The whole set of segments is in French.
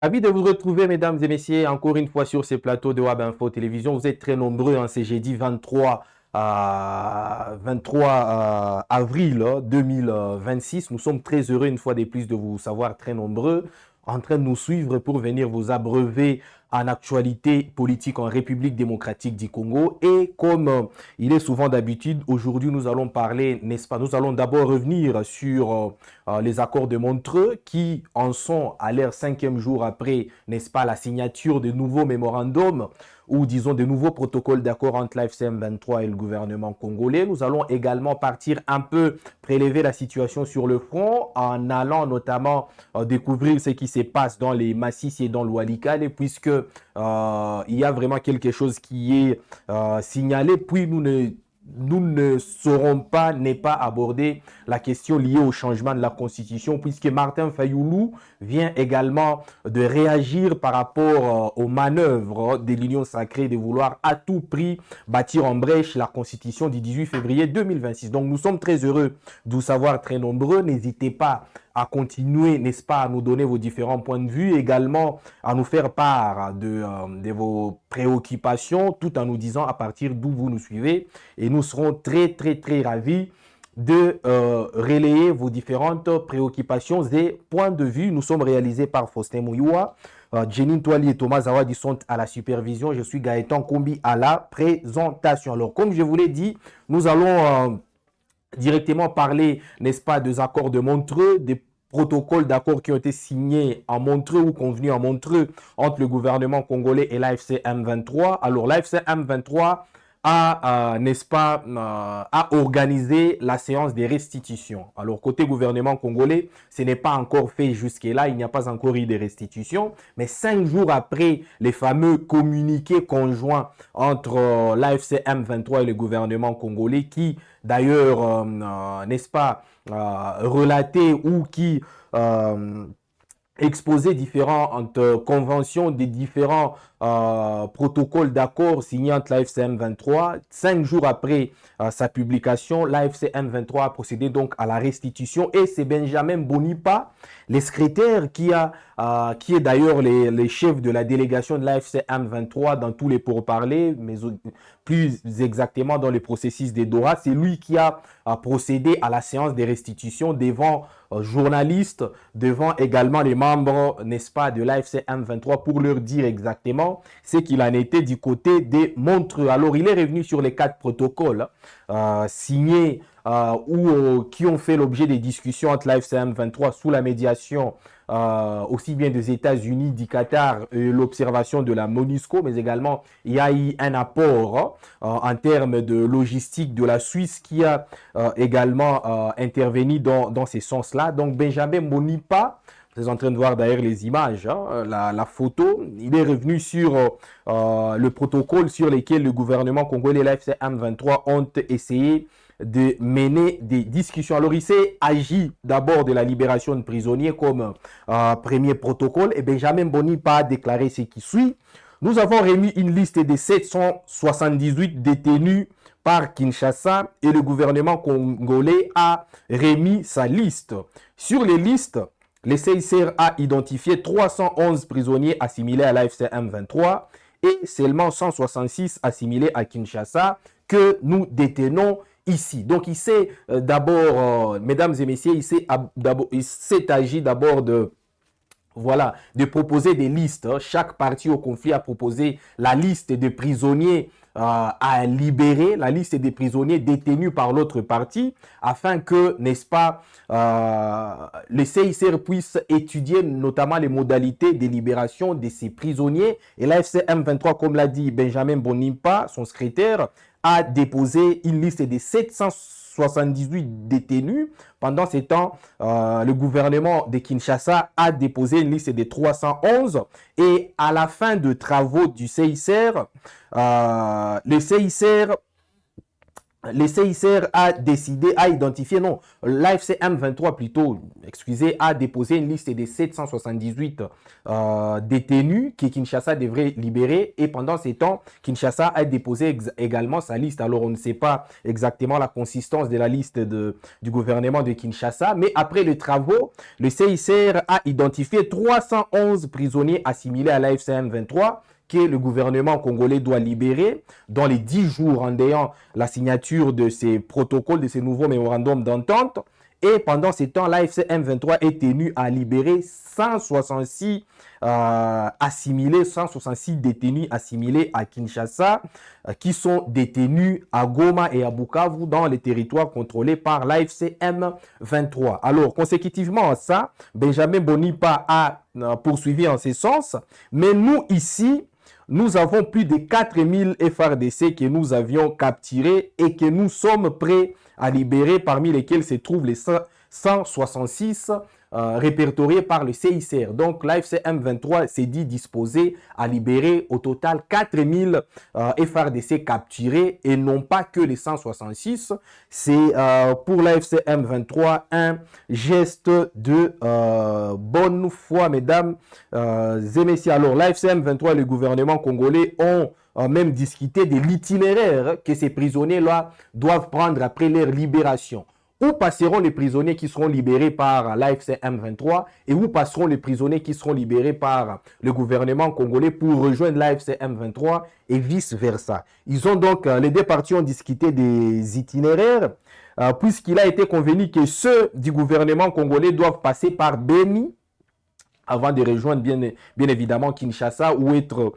Ravi de vous retrouver, mesdames et messieurs, encore une fois sur ces plateaux de Web Info Télévision. Vous êtes très nombreux, hein, c'est jeudi 23 avril 2026. Nous sommes très heureux, une fois de plus, de vous savoir très nombreux, en train de nous suivre pour venir vous abreuver en actualité politique en République démocratique du Congo. Et comme il est souvent d'habitude, aujourd'hui, nous allons parler, n'est-ce pas, nous allons d'abord revenir sur les accords de Montreux qui en sont à leur 5e jour après, n'est-ce pas, la signature de nouveaux mémorandums ou disons de nouveaux protocoles d'accord entre l'AFCM 23 et le gouvernement congolais. Nous allons également partir un peu prélever la situation sur le front en allant notamment découvrir ce qui se passe dans les Massissi et dans l'Oualikale, puisque il y a vraiment quelque chose qui est signalé, puis nous ne saurons pas, n'est pas aborder la question liée au changement de la Constitution, puisque Martin Fayoulou vient également de réagir par rapport aux manœuvres de l'Union sacrée de vouloir à tout prix bâtir en brèche la Constitution du 18 février 2026. Donc nous sommes très heureux de vous savoir très nombreux. N'hésitez pas à continuer, n'est-ce pas, à nous donner vos différents points de vue, également à nous faire part de vos préoccupations, tout en nous disant à partir d'où vous nous suivez. Et nous serons très, très, très ravis de relayer vos différentes préoccupations et points de vue. Nous sommes réalisés par Faustin Mouyoua. Jenin Toali et Thomas Zawadi sont à la supervision. Je suis Gaëtan Kombi à la présentation. Alors, comme je vous l'ai dit, nous allons directement parler, n'est-ce pas, des accords de Montreux, des protocoles d'accords qui ont été signés en Montreux ou convenus en Montreux entre le gouvernement congolais et l'AFC M23. Alors, l'AFC M23 n'est-ce pas, a organisé la séance des restitutions. Alors, côté gouvernement congolais, ce n'est pas encore fait jusque-là, il n'y a pas encore eu de restitutions, mais 5 jours après les fameux communiqués conjoints entre l'AFC M23 et le gouvernement congolais, qui d'ailleurs, n'est-ce pas, relaté ou qui exposer différentes conventions des différents protocoles d'accord signés entre l'AFC M23. 5 jours après sa publication, l'AFC M23 a procédé donc à la restitution et c'est Benjamin Bonipa, le secrétaire qui est d'ailleurs les chefs de la délégation de l'AFC M23 dans tous les pourparlers, mais plus exactement dans le processus des Dora. C'est lui qui a procédé à la séance des restitutions devant journalistes, devant également les membres, n'est-ce pas, de l'AFC M23 pour leur dire exactement ce qu'il en était du côté des Montreux. Alors, il est revenu sur les 4 protocoles signés ou qui ont fait l'objet des discussions entre l'AFC M23 sous la médiation aussi bien des États-Unis, du Qatar et l'observation de la MONUSCO, mais également il y a eu un apport en termes de logistique de la Suisse qui a également intervenu dans ces sens-là. Donc Benjamin Monipa, vous êtes en train de voir d'ailleurs les images, hein, la photo, il est revenu sur le protocole sur lequel le gouvernement congolais et l'AFC M23 ont essayé de mener des discussions. Alors, il s'est agi d'abord de la libération de prisonniers comme premier protocole et Benjamin Bonipa a déclaré ce qui suit. Nous avons remis une liste de 778 détenus par Kinshasa et le gouvernement congolais a remis sa liste. Sur les listes, le CICR a identifié 311 prisonniers assimilés à l'AFC M23 et seulement 166 assimilés à Kinshasa que nous détenons ici. Donc, il s'est d'abord, mesdames et messieurs, il s'est agi d'abord de voilà, de proposer des listes. Chaque parti au conflit a proposé la liste des prisonniers à libérer, la liste des prisonniers détenus par l'autre parti, afin que, n'est-ce pas, le CICR puisse étudier notamment les modalités de libération de ces prisonniers. Et l'AFC M23, comme l'a dit Benjamin Bonimpa, son secrétaire, a déposé une liste de 778 détenus. Pendant ce temps, le gouvernement de Kinshasa a déposé une liste de 311 et à la fin de travaux du CICR, le CICR le CICR a décidé, a identifié, non, l'AFC M23 plutôt, excusez, a déposé une liste des 778 détenus que Kinshasa devrait libérer. Et pendant ces temps, Kinshasa a déposé également sa liste. Alors on ne sait pas exactement la consistance de la liste du gouvernement de Kinshasa. Mais après les travaux, le CICR a identifié 311 prisonniers assimilés à l'AFC M23 que le gouvernement congolais doit libérer dans les 10 jours en ayant la signature de ces protocoles, de ces nouveaux mémorandums d'entente. Et pendant ce temps, l'AFC M23 est tenu à libérer 166 assimilés, 166 détenus assimilés à Kinshasa, qui sont détenus à Goma et à Bukavu dans les territoires contrôlés par l'AFC M23. Alors, consécutivement à ça, Benjamin Bonipa a poursuivi en ce sens, mais nous ici, nous avons plus de 4000 FRDC que nous avions capturés et que nous sommes prêts à libérer, parmi lesquels se trouvent les 166 répertoriés par le CICR. Donc l'AFC M23 s'est dit disposé à libérer au total 4000 FRDC capturés et non pas que les 166. C'est pour l'AFC M23 un geste de bonne foi, mesdames et messieurs. Alors l'AFC M23 et le gouvernement congolais ont même discuté de l'itinéraire que ces prisonniers-là doivent prendre après leur libération. Où passeront les prisonniers qui seront libérés par l'AFC M23 et où passeront les prisonniers qui seront libérés par le gouvernement congolais pour rejoindre l'AFC M23 et vice-versa. Ils ont donc, les deux parties ont discuté des itinéraires puisqu'il a été convenu que ceux du gouvernement congolais doivent passer par Beni avant de rejoindre bien évidemment Kinshasa ou être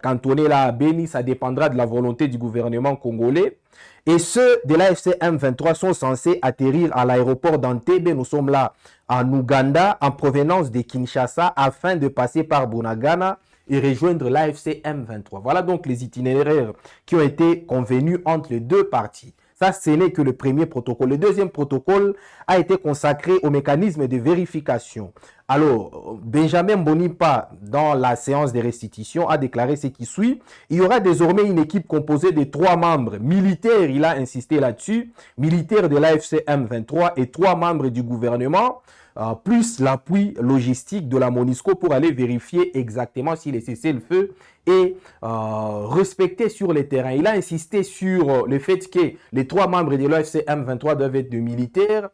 cantonné là à Beni. Ça dépendra de la volonté du gouvernement congolais. Et ceux de l'AFC M23 sont censés atterrir à l'aéroport d'Entebbe. Nous sommes là en Ouganda, en provenance de Kinshasa, afin de passer par Bunagana et rejoindre l'AFC M23. Voilà donc les itinéraires qui ont été convenus entre les deux parties. Ça, ce n'est que le premier protocole. Le deuxième protocole a été consacré au mécanisme de vérification. Alors, Benjamin Bonipa, dans la séance de restitution, a déclaré ce qui suit. Il y aura désormais une équipe composée de 3 membres militaires, il a insisté là-dessus, militaires de l'AFC M23 et 3 membres du gouvernement, plus l'appui logistique de la MONUSCO pour aller vérifier exactement si les cessez-le-feu est respecté sur le terrain. Il a insisté sur le fait que les 3 membres de l'AFC M23 doivent être de militaires,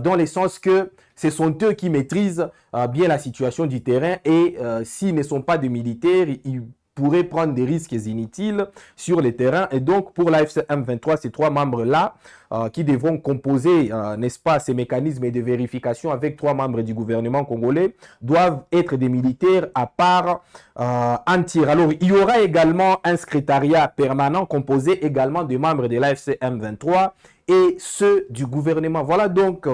dans le sens que ce sont eux qui maîtrisent bien la situation du terrain et s'ils ne sont pas des militaires, ils pourraient prendre des risques inutiles sur le terrain. Et donc, pour l'AFC M23, ces 3 membres-là qui devront composer, n'est-ce pas, ces mécanismes de vérification avec 3 membres du gouvernement congolais, doivent être des militaires à part entière. Alors, il y aura également un secrétariat permanent composé également de membres de l'AFC M23 et ceux du gouvernement. Voilà donc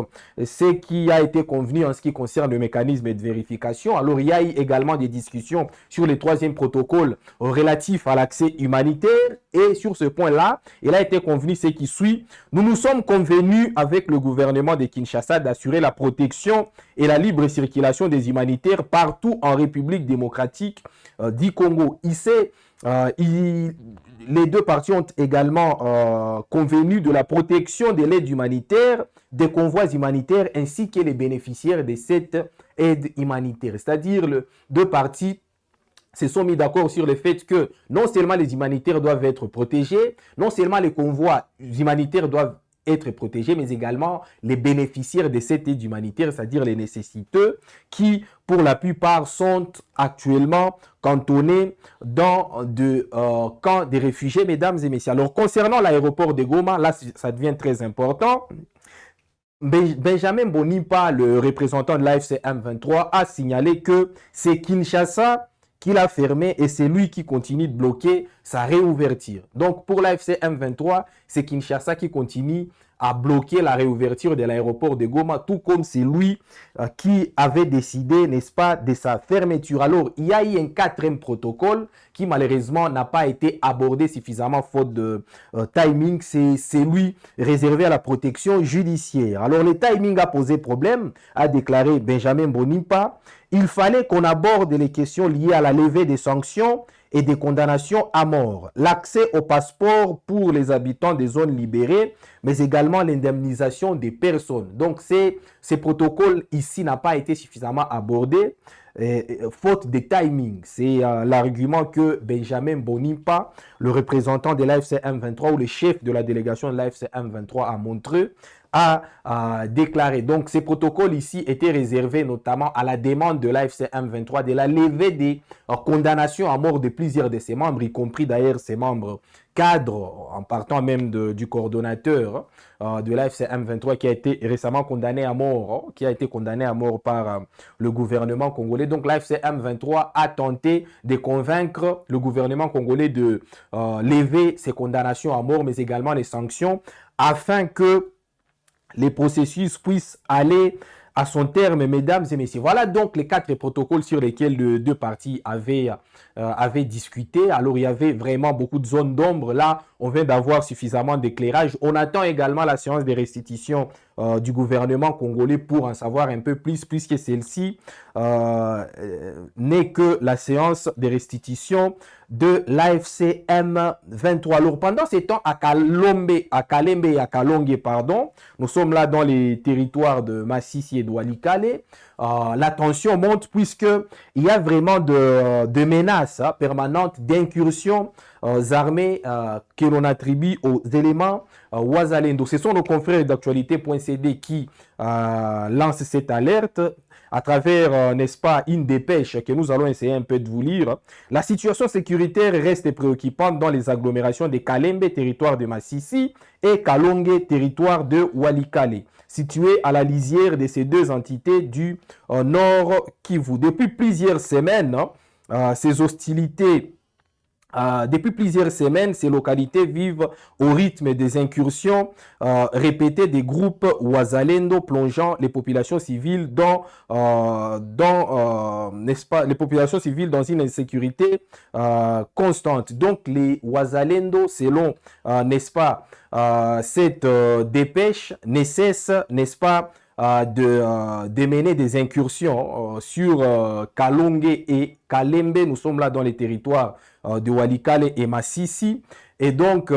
ce qui a été convenu en ce qui concerne le mécanisme de vérification. Alors, il y a eu également des discussions sur le 3e protocole relatif à l'accès humanitaire. Et sur ce point-là, il a été convenu ce qui suit. Nous sommes convenus avec le gouvernement de Kinshasa d'assurer la protection et la libre circulation des humanitaires partout en République démocratique du Congo. Les deux parties ont également convenu de la protection de l'aide humanitaire, des convois humanitaires ainsi que les bénéficiaires de cette aide humanitaire. C'est-à-dire les deux parties se sont mis d'accord sur le fait que non seulement les humanitaires doivent être protégés, non seulement les convois humanitaires doivent être protégés, mais également les bénéficiaires de cette aide humanitaire, c'est-à-dire les nécessiteux, qui pour la plupart sont actuellement cantonnés dans de camps de réfugiés, mesdames et messieurs. Alors concernant l'aéroport de Goma, là ça devient très important. Benjamin Bonipa, le représentant de l'AFC M23, a signalé que c'est Kinshasa qu'il a fermé et c'est lui qui continue de bloquer sa réouverture. Donc pour l'AFC M23, c'est Kinshasa qui continue à bloquer la réouverture de l'aéroport de Goma, tout comme c'est lui qui avait décidé, n'est-ce pas, de sa fermeture. Alors, il y a eu un 4e protocole qui malheureusement n'a pas été abordé suffisamment faute de timing. C'est celui réservé à la protection judiciaire. Alors, le timing a posé problème, a déclaré Benjamin Bonipa. Il fallait qu'on aborde les questions liées à la levée des sanctions et des condamnations à mort, l'accès au passeport pour les habitants des zones libérées, mais également l'indemnisation des personnes. Donc, ces protocoles ici n'ont pas été suffisamment abordés, faute de timing. C'est l'argument que Benjamin Bonimpa, le représentant de l'AFC M23 ou le chef de la délégation de l'AFC M23 à Montreux, a déclaré. Donc, ces protocoles ici étaient réservés notamment à la demande de l'AFC M23 de la levée des condamnations à mort de plusieurs de ses membres, y compris d'ailleurs ses membres cadres, en partant même du coordonnateur de l'AFC M23 qui a été récemment condamné à mort, par le gouvernement congolais. Donc, l'AFC M23 a tenté de convaincre le gouvernement congolais de lever ces condamnations à mort, mais également les sanctions, afin que les processus puissent aller à son terme, mesdames et messieurs. Voilà donc les 4 protocoles sur lesquels les deux parties avaient discuté. Alors, il y avait vraiment beaucoup de zones d'ombre. Là, on vient d'avoir suffisamment d'éclairage. On attend également la séance de restitution du gouvernement congolais pour en savoir un peu plus, puisque celle-ci n'est que la séance de restitution de l'AFC M23. Alors, pendant ces temps, à Kalembe et à Kalonge, pardon, nous sommes là dans les territoires de Massissi et de Walikale. La tension monte puisqu'il y a vraiment de menaces permanentes d'incursions armées que l'on attribue aux éléments Wazalendo. Ce sont nos confrères d'actualité.cd qui lancent cette alerte à travers, n'est-ce pas, une dépêche que nous allons essayer un peu de vous lire. La situation sécuritaire reste préoccupante dans les agglomérations de Kalembe, territoire de Massissi, et Kalonge, territoire de Walikale, situés à la lisière de ces deux entités du nord Kivu. Depuis plusieurs semaines, ces hostilités depuis plusieurs semaines, ces localités vivent au rythme des incursions répétées des groupes Wazalendo, plongeant les populations civiles n'est-ce pas, les populations civiles dans une insécurité constante. Donc, les Wazalendo, selon, n'est-ce pas, cette dépêche, ne cesse, n'est-ce pas, de mener des incursions sur Kalonge et Kalembe. Nous sommes là dans les territoires de Walikale et Massissi. Et donc,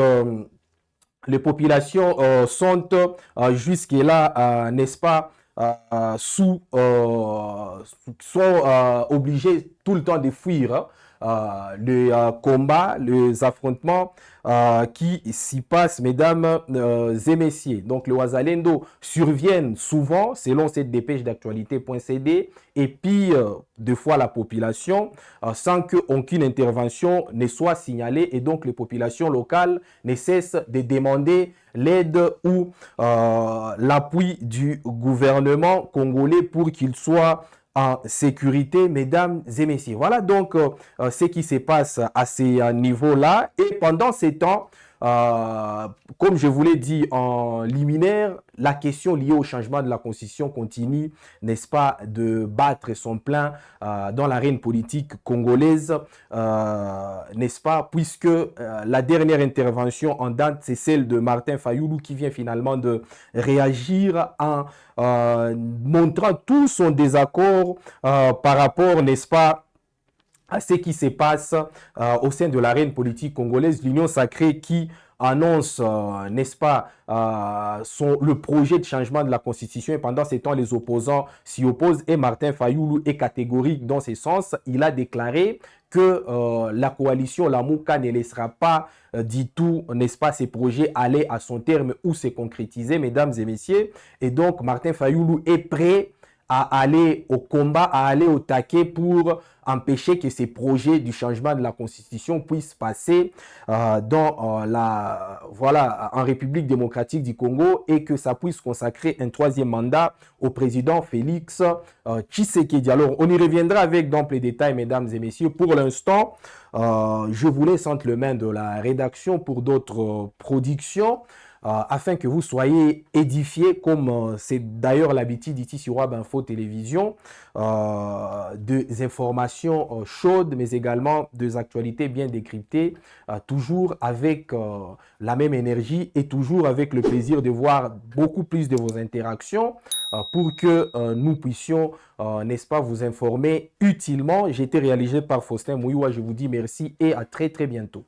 les populations sont jusque-là, n'est-ce pas, sont obligées tout le temps de fuir les combats, les affrontements qui s'y passent, mesdames et messieurs. Donc, les Wazalendo surviennent souvent, selon cette dépêche d'actualité.cd, et puis, deux fois la population, sans qu'aucune intervention ne soit signalée, et donc les populations locales ne cessent de demander l'aide ou l'appui du gouvernement congolais pour qu'il soit en sécurité, mesdames et messieurs. Voilà donc ce qui se passe à ces niveaux-là. Et pendant ces temps, comme je vous l'ai dit en liminaire, la question liée au changement de la Constitution continue, n'est-ce pas, de battre son plein dans l'arène politique congolaise, n'est-ce pas, puisque la dernière intervention en date, c'est celle de Martin Fayoulou qui vient finalement de réagir en montrant tout son désaccord par rapport, n'est-ce pas, à ce qui se passe au sein de l'arène politique congolaise. L'Union sacrée qui annonce, n'est-ce pas, le projet de changement de la Constitution, et pendant ces temps, les opposants s'y opposent, et Martin Fayoulou est catégorique dans ce sens. Il a déclaré que la coalition Lamouka ne laissera pas du tout, n'est-ce pas, ces projets aller à son terme ou se concrétiser, mesdames et messieurs. Et donc, Martin Fayoulou est prêt à aller au combat, à aller au taquet pour empêcher que ces projets du changement de la Constitution puissent passer en République démocratique du Congo, et que ça puisse consacrer un 3e mandat au président Félix Tshisekedi. Alors, on y reviendra avec d'amples détails, mesdames et messieurs. Pour l'instant, je vous laisse entre les mains de la rédaction pour d'autres productions, afin que vous soyez édifiés, comme c'est d'ailleurs l'habitude ici sur Web Info Télévision, des informations chaudes, mais également des actualités bien décryptées, toujours avec la même énergie et toujours avec le plaisir de voir beaucoup plus de vos interactions pour que nous puissions, n'est-ce pas, vous informer utilement. J'ai été réalisé par Faustin Mouyoua. Je vous dis merci et à très très bientôt.